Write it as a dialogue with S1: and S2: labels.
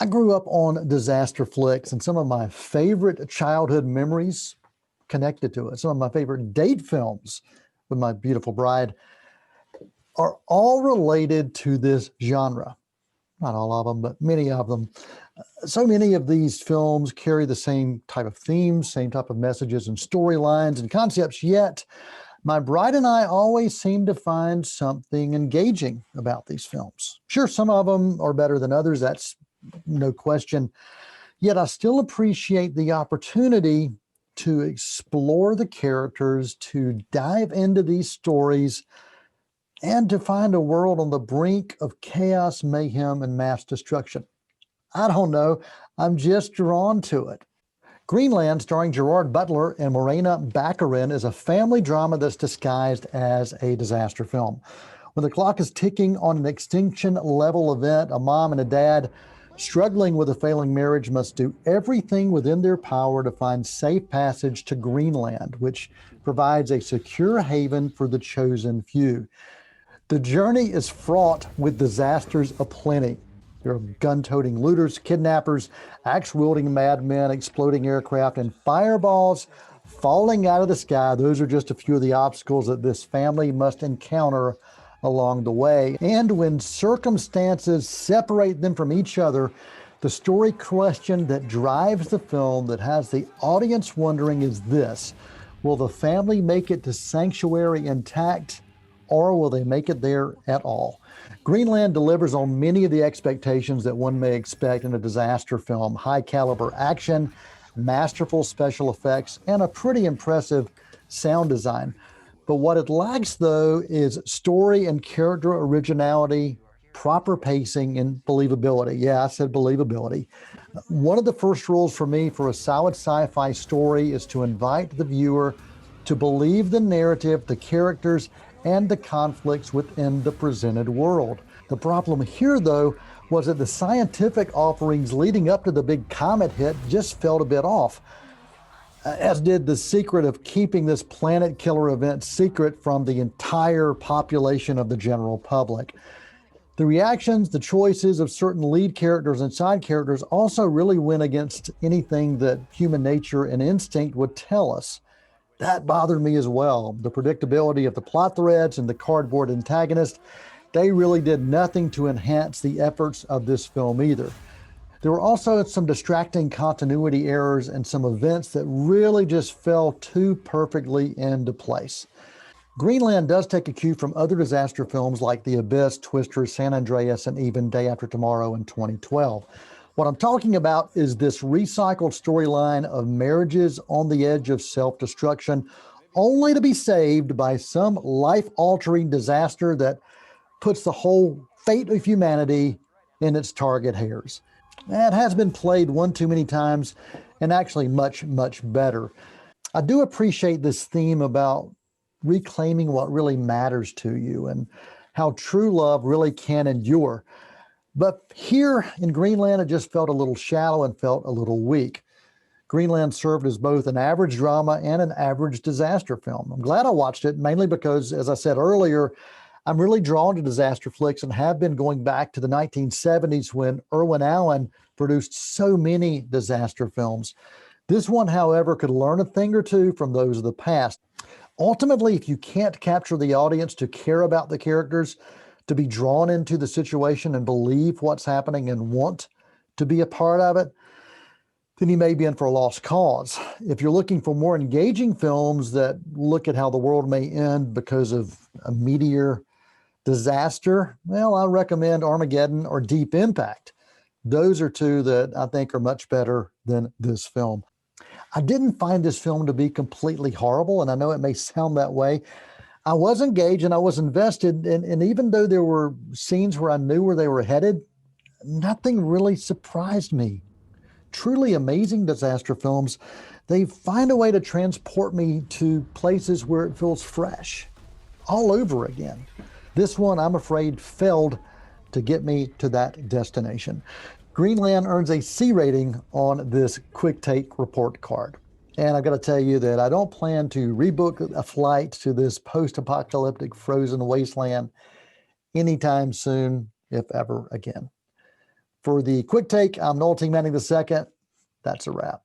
S1: I grew up on disaster flicks, and some of my favorite childhood memories connected to it, some of my favorite date films with my beautiful bride, are all related to this genre. Not all of them, but many of them. So many of these films carry the same type of themes, same type of messages and storylines and concepts, yet my bride and I always seem to find something engaging about these films. Sure, some of them are better than others, that's no question. Yet I still appreciate the opportunity to explore the characters, to dive into these stories, and to find a world on the brink of chaos, mayhem, and mass destruction. I don't know, I'm just drawn to it. Greenland, starring Gerard Butler and Morena Baccarin, is a family drama that's disguised as a disaster film. When the clock is ticking on an extinction-level event, a mom and a dad struggling with a failing marriage must do everything within their power to find safe passage to Greenland, which provides a secure haven for the chosen few. The journey is fraught with disasters aplenty. There are gun-toting looters, kidnappers, axe-wielding madmen, exploding aircraft, and fireballs falling out of the sky. Those are just a few of the obstacles that this family must encounter along the way. And when circumstances separate them from each other, the story question that drives the film, that has the audience wondering, is this: will the family make it to sanctuary intact, or will they make it there at all? Greenland delivers on many of the expectations that one may expect in a disaster film: high caliber action, masterful special effects, and a pretty impressive sound design. But what it lacks, though, is story and character originality, proper pacing, and believability. Yeah, I said believability. One of the first rules for me for a solid sci-fi story is to invite the viewer to believe the narrative, the characters, and the conflicts within the presented world. The problem here, though, was that the scientific offerings leading up to the big comet hit just felt a bit off, as did the secret of keeping this planet killer event secret from the entire population of the general public. The reactions, the choices of certain lead characters and side characters also really went against anything that human nature and instinct would tell us. That bothered me as well. The predictability of the plot threads and the cardboard antagonist, they really did nothing to enhance the efforts of this film either. There were also some distracting continuity errors and some events that really just fell too perfectly into place. Greenland does take a cue from other disaster films like The Abyss, Twister, San Andreas, and even Day After Tomorrow in 2012. What I'm talking about is this recycled storyline of marriages on the edge of self-destruction, only to be saved by some life-altering disaster that puts the whole fate of humanity in its target hairs. It has been played one too many times, and actually much, much better. I do appreciate this theme about reclaiming what really matters to you and how true love really can endure. But here in Greenland, it just felt a little shallow and felt a little weak. Greenland served as both an average drama and an average disaster film. I'm glad I watched it, mainly because, as I said earlier, I'm really drawn to disaster flicks and have been going back to the 1970s when Irwin Allen produced so many disaster films. This one, however, could learn a thing or two from those of the past. Ultimately, if you can't capture the audience to care about the characters, to be drawn into the situation and believe what's happening and want to be a part of it, then you may be in for a lost cause. If you're looking for more engaging films that look at how the world may end because of a meteor disaster, well, I recommend Armageddon or Deep Impact. Those are two that I think are much better than this film. I didn't find this film to be completely horrible, and I know it may sound that way. I was engaged and I was invested, and even though there were scenes where I knew where they were headed, nothing really surprised me. Truly amazing disaster films, they find a way to transport me to places where it feels fresh, all over again. This one, I'm afraid, failed to get me to that destination. Greenland earns a C rating on this quick take report card. And I've got to tell you that I don't plan to rebook a flight to this post-apocalyptic frozen wasteland anytime soon, if ever again. For the quick take, I'm Noel T. Manning II. That's a wrap.